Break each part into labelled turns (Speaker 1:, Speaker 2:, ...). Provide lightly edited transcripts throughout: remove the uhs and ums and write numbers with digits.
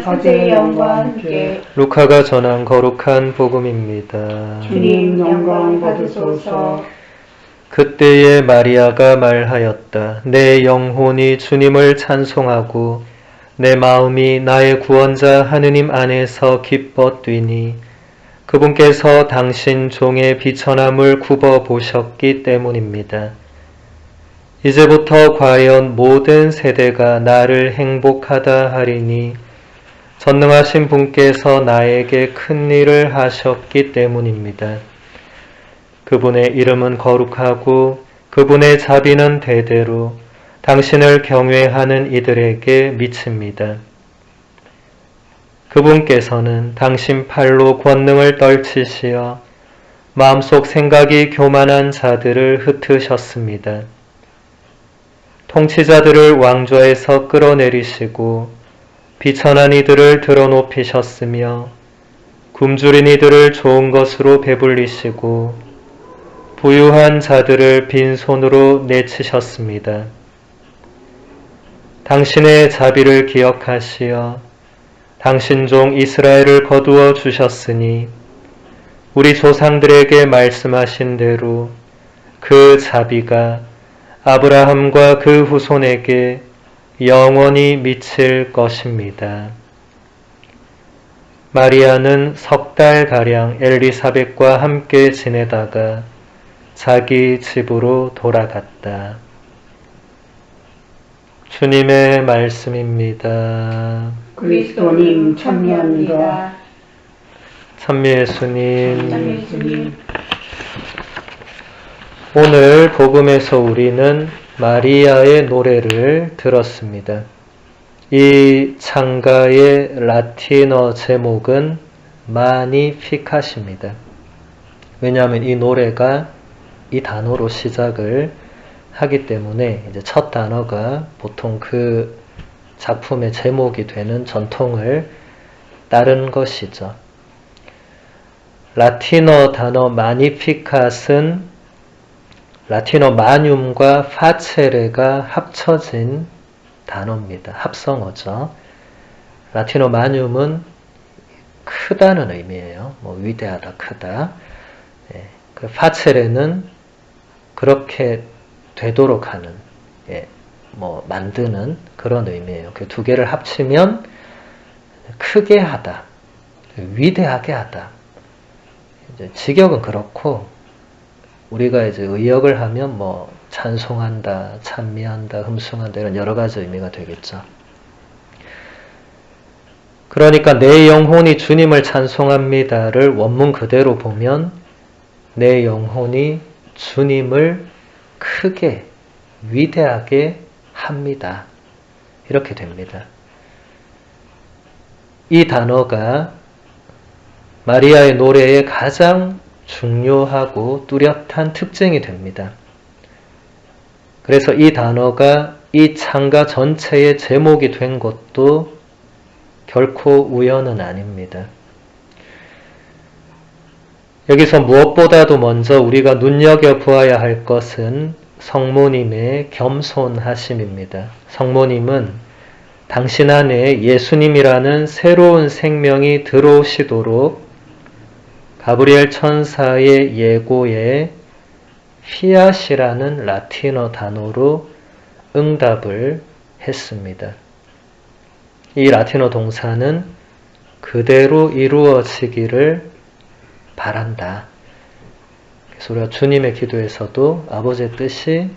Speaker 1: 아들의 영과 함께
Speaker 2: 루카가 전한 거룩한 복음입니다.
Speaker 1: 주님 영광 받으소서.
Speaker 2: 그때에 마리아가 말하였다. 내 영혼이 주님을 찬송하고 내 마음이 나의 구원자 하느님 안에서 기뻐 뛰니 그분께서 당신 종의 비천함을 굽어 보셨기 때문입니다. 이제부터 과연 모든 세대가 나를 행복하다 하리니 전능하신 분께서 나에게 큰 일을 하셨기 때문입니다. 그분의 이름은 거룩하고 그분의 자비는 대대로 당신을 경외하는 이들에게 미칩니다. 그분께서는 당신 팔로 권능을 떨치시어 마음속 생각이 교만한 자들을 흩으셨습니다. 통치자들을 왕좌에서 끌어내리시고 비천한 이들을 드러높이셨으며 굶주린 이들을 좋은 것으로 배불리시고 부유한 자들을 빈손으로 내치셨습니다. 당신의 자비를 기억하시어 당신 종 이스라엘을 거두어 주셨으니 우리 조상들에게 말씀하신 대로 그 자비가 아브라함과 그 후손에게 영원히 미칠 것입니다. 마리아는 석 달가량 엘리사벳과 함께 지내다가 자기 집으로 돌아갔다. 주님의 말씀입니다.
Speaker 1: 그리스도님 찬미합니다.
Speaker 2: 찬미 예수님.
Speaker 1: 찬미 예수님.
Speaker 2: 오늘 복음에서 우리는 마리아의 노래를 들었습니다. 이 찬가의 라틴어 제목은 마니피캇입니다. 왜냐하면 이 노래가 이 단어로 시작을 하기 때문에 이제 첫 단어가 보통 그 작품의 제목이 되는 전통을 따른 것이죠. 라틴어 단어 마니피캇은 라틴어 마늄과 파체레가 합쳐진 단어입니다. 합성어죠. 라틴어 마늄은 크다는 의미예요. 위대하다, 크다. 그 파체레는 그렇게 되도록 하는, 만드는 그런 의미예요. 그 두 개를 합치면 크게 하다, 위대하게 하다. 이제 직역은 그렇고, 우리가 이제 의역을 하면 찬송한다, 찬미한다, 흠숭한다 이런 여러 가지 의미가 되겠죠. 그러니까 내 영혼이 주님을 찬송합니다를 원문 그대로 보면 내 영혼이 주님을 크게, 위대하게 합니다. 이렇게 됩니다. 이 단어가 마리아의 노래의 가장 중요하고 뚜렷한 특징이 됩니다. 그래서 이 단어가 이 찬가 전체의 제목이 된 것도 결코 우연은 아닙니다. 여기서 무엇보다도 먼저 우리가 눈여겨보아야 할 것은 성모님의 겸손하심입니다. 성모님은 당신 안에 예수님이라는 새로운 생명이 들어오시도록 가브리엘 천사의 예고에 피앗이라는 라틴어 단어로 응답을 했습니다. 이 라틴어 동사는 그대로 이루어지기를 바란다. 그래서 우리가 주님의 기도에서도 아버지의 뜻이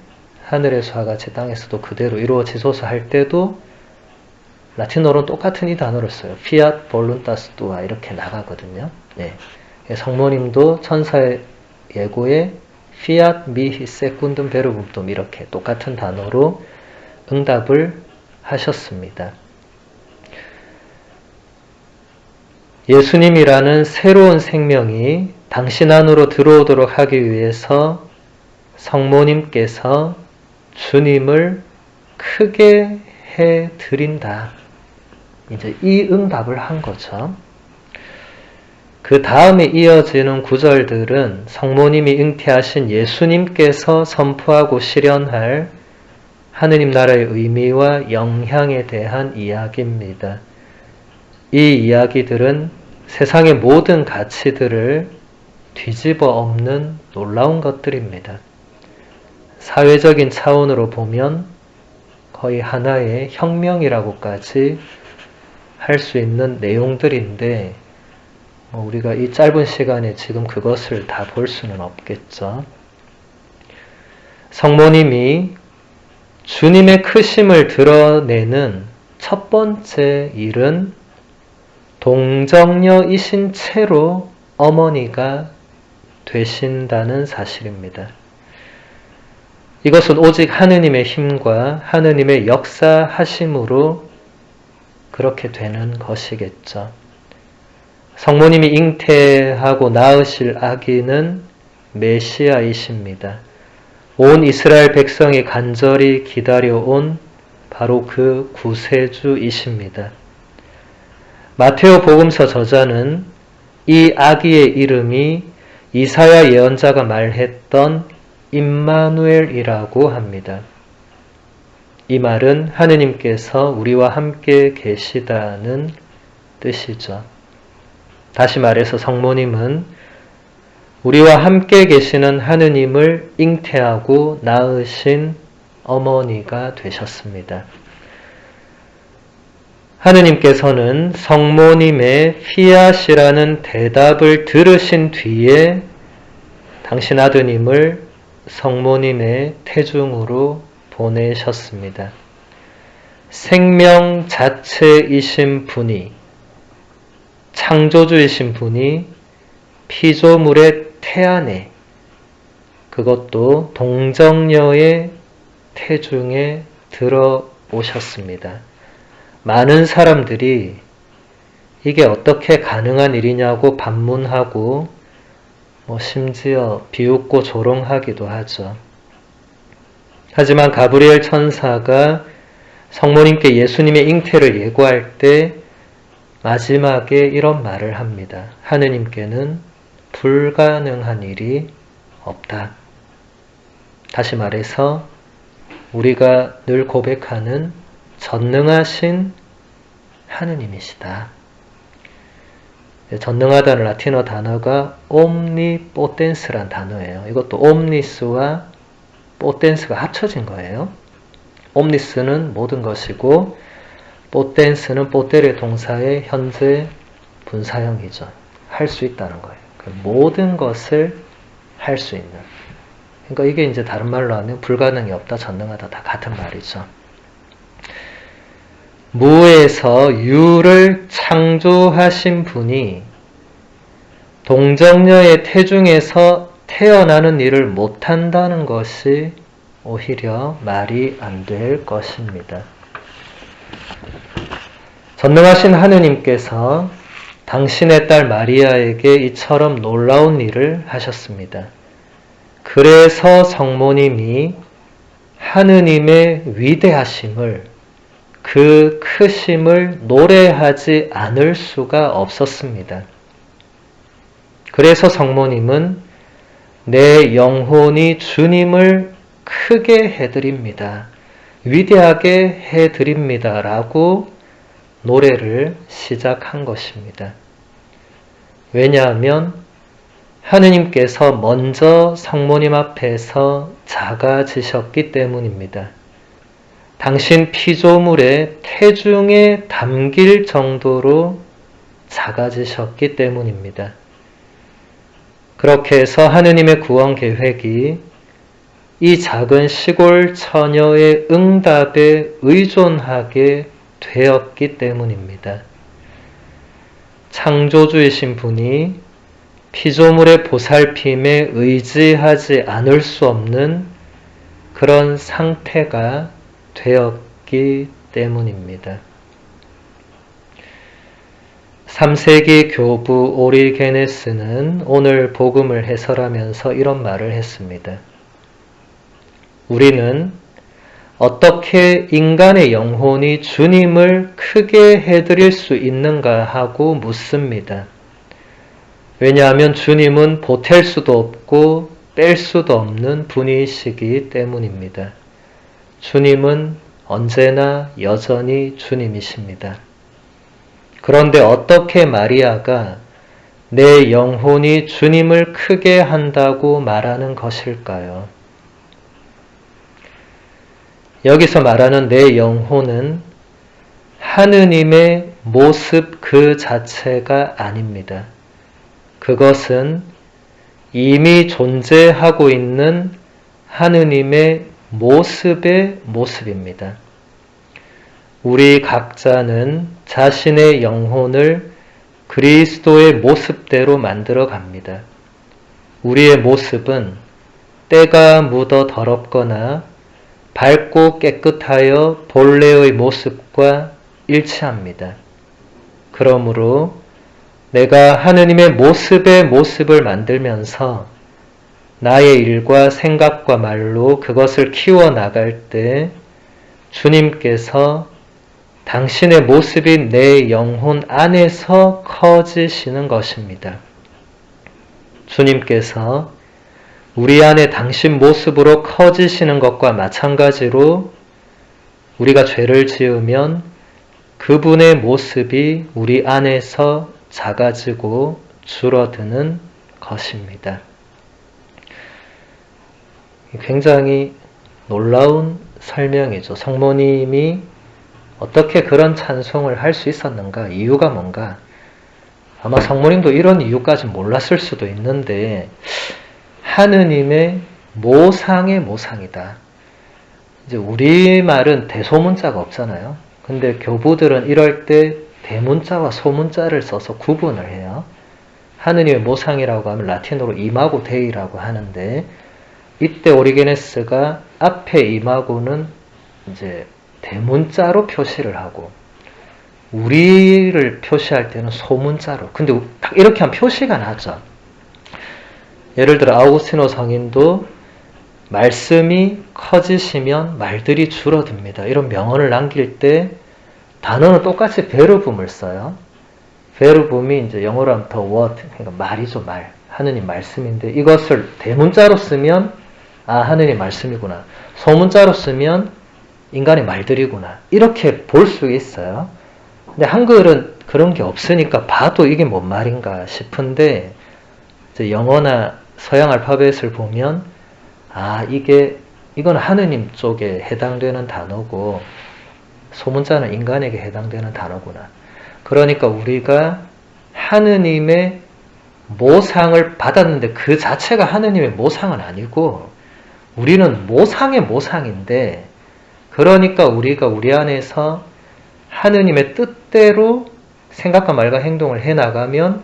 Speaker 2: 하늘에서와 같이 땅에서도 그대로 이루어지소서 할 때도 라틴어로는 똑같은 이 단어를 써요. 피앗 볼룬타스 투아 이렇게 나가거든요. 성모님도 천사의 예고에 피앗 미히 세군든 베르붐돔 이렇게 똑같은 단어로 응답을 하셨습니다. 예수님이라는 새로운 생명이 당신 안으로 들어오도록 하기 위해서 성모님께서 주님을 크게 해드린다. 이제 이 응답을 한 거죠. 그 다음에 이어지는 구절들은 성모님이 잉태하신 예수님께서 선포하고 실현할 하느님 나라의 의미와 영향에 대한 이야기입니다. 이 이야기들은 세상의 모든 가치들을 뒤집어 엎는 놀라운 것들입니다. 사회적인 차원으로 보면 거의 하나의 혁명이라고까지 할 수 있는 내용들인데 우리가 이 짧은 시간에 지금 그것을 다 볼 수는 없겠죠. 성모님이 주님의 크심을 드러내는 첫 번째 일은 동정녀이신 채로 어머니가 되신다는 사실입니다. 이것은 오직 하느님의 힘과 하느님의 역사하심으로 그렇게 되는 것이겠죠. 성모님이 잉태하고 낳으실 아기는 메시아이십니다. 온 이스라엘 백성이 간절히 기다려온 바로 그 구세주이십니다. 마테오 복음서 저자는 이 아기의 이름이 이사야 예언자가 말했던 임마누엘이라고 합니다. 이 말은 하느님께서 우리와 함께 계시다는 뜻이죠. 다시 말해서 성모님은 우리와 함께 계시는 하느님을 잉태하고 낳으신 어머니가 되셨습니다. 하느님께서는 성모님의 피앗이라는 대답을 들으신 뒤에 당신 아드님을 성모님의 태중으로 보내셨습니다. 생명 자체이신 분이, 창조주이신 분이 피조물의 태안에, 그것도 동정녀의 태중에 들어오셨습니다. 많은 사람들이 이게 어떻게 가능한 일이냐고 반문하고 심지어 비웃고 조롱하기도 하죠. 하지만 가브리엘 천사가 성모님께 예수님의 잉태를 예고할 때 마지막에 이런 말을 합니다. 하느님께는 불가능한 일이 없다. 다시 말해서 우리가 늘 고백하는 전능하신 하느님이시다. 전능하다는 라틴어 단어가 omnipotence란 단어예요. 이것도 omnis와 potence가 합쳐진 거예요. omnis는 모든 것이고 potence는 potere 동사의 현재 분사형이죠. 할 수 있다는 거예요. 모든 것을 할 수 있는. 그러니까 이게 이제 다른 말로 하면 불가능이 없다, 전능하다 다 같은 말이죠. 무에서 유를 창조하신 분이 동정녀의 태중에서 태어나는 일을 못한다는 것이 오히려 말이 안 될 것입니다. 전능하신 하느님께서 당신의 딸 마리아에게 이처럼 놀라운 일을 하셨습니다. 그래서 성모님이 하느님의 위대하심을, 그 크심을 노래하지 않을 수가 없었습니다. 그래서 성모님은 내 영혼이 주님을 크게 해드립니다. 위대하게 해드립니다. 라고 노래를 시작한 것입니다. 왜냐하면 하느님께서 먼저 성모님 앞에서 작아지셨기 때문입니다. 당신 피조물의 태중에 담길 정도로 작아지셨기 때문입니다. 그렇게 해서 하느님의 구원 계획이 이 작은 시골 처녀의 응답에 의존하게 되었기 때문입니다. 창조주이신 분이 피조물의 보살핌에 의지하지 않을 수 없는 그런 상태가 되었기 때문입니다. 3세기 교부 오리게네스는 오늘 복음을 해설하면서 이런 말을 했습니다. 우리는 어떻게 인간의 영혼이 주님을 크게 해드릴 수 있는가 하고 묻습니다. 왜냐하면 주님은 보탤 수도 없고 뺄 수도 없는 분이시기 때문입니다. 주님은 언제나 여전히 주님이십니다. 그런데 어떻게 마리아가 내 영혼이 주님을 크게 한다고 말하는 것일까요? 여기서 말하는 내 영혼은 하느님의 모습 그 자체가 아닙니다. 그것은 이미 존재하고 있는 하느님의 모습의 모습입니다. 우리 각자는 자신의 영혼을 그리스도의 모습대로 만들어 갑니다. 우리의 모습은 때가 묻어 더럽거나 밝고 깨끗하여 본래의 모습과 일치합니다. 그러므로 내가 하느님의 모습의 모습을 만들면서 나의 일과 생각과 말로 그것을 키워나갈 때 주님께서 당신의 모습인 내 영혼 안에서 커지시는 것입니다. 주님께서 우리 안에 당신 모습으로 커지시는 것과 마찬가지로 우리가 죄를 지으면 그분의 모습이 우리 안에서 작아지고 줄어드는 것입니다. 굉장히 놀라운 설명이죠. 성모님이 어떻게 그런 찬송을 할 수 있었는가? 이유가 뭔가? 아마 성모님도 이런 이유까지 몰랐을 수도 있는데 하느님의 모상의 모상이다. 이제 우리말은 대소문자가 없잖아요. 근데 교부들은 이럴 때 대문자와 소문자를 써서 구분을 해요. 하느님의 모상이라고 하면 라틴어로 이마고 데이라고 하는데 이때 오리게네스가 앞에 이마고는 이제 대문자로 표시를 하고 우리를 표시할 때는 소문자로. 근데 딱 이렇게 하면 표시가 나죠. 예를 들어 아우구스티노 성인도 말씀이 커지시면 말들이 줄어듭니다. 이런 명언을 남길 때 단어는 똑같이 베르붐을 써요. 베르붐이 이제 영어로 하면 the word, 그러니까 말이죠, 말. 하느님 말씀인데 이것을 대문자로 쓰면 아, 하느님 말씀이구나. 소문자로 쓰면 인간의 말들이구나. 이렇게 볼 수 있어요. 근데 한글은 그런 게 없으니까 봐도 이게 뭔 말인가 싶은데 이제 영어나 서양 알파벳을 보면 아, 이건 하느님 쪽에 해당되는 단어고 소문자는 인간에게 해당되는 단어구나. 그러니까 우리가 하느님의 모상을 받았는데 그 자체가 하느님의 모상은 아니고 우리는 모상의 모상인데 그러니까 우리가 우리 안에서 하느님의 뜻대로 생각과 말과 행동을 해나가면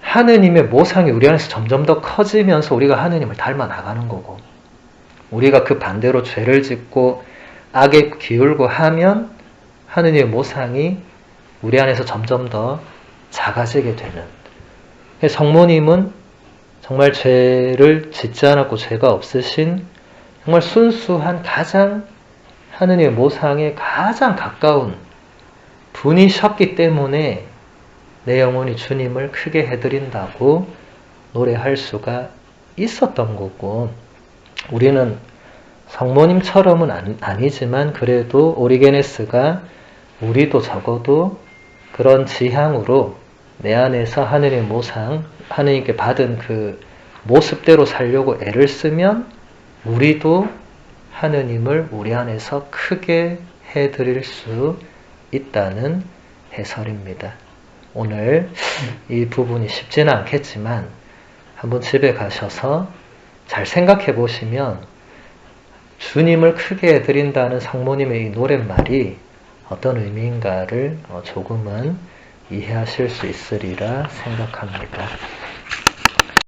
Speaker 2: 하느님의 모상이 우리 안에서 점점 더 커지면서 우리가 하느님을 닮아 나가는 거고 우리가 그 반대로 죄를 짓고 악에 기울고 하면 하느님의 모상이 우리 안에서 점점 더 작아지게 되는. 성모님은 정말 죄를 짓지 않았고 죄가 없으신 정말 순수한 가장 하느님의 모상에 가장 가까운 분이셨기 때문에 내 영혼이 주님을 크게 해드린다고 노래할 수가 있었던 거고 우리는 성모님처럼은 아니지만 그래도 오리게네스가 우리도 적어도 그런 지향으로 내 안에서 하느님의 모상, 하느님께 받은 그 모습대로 살려고 애를 쓰면 우리도 하느님을 우리 안에서 크게 해드릴 수 있다는 해설입니다. 오늘 이 부분이 쉽지는 않겠지만 한번 집에 가셔서 잘 생각해 보시면 주님을 크게 해드린다는 성모님의 이 노랫말이 어떤 의미인가를 조금은 이해하실 수 있으리라 생각합니다.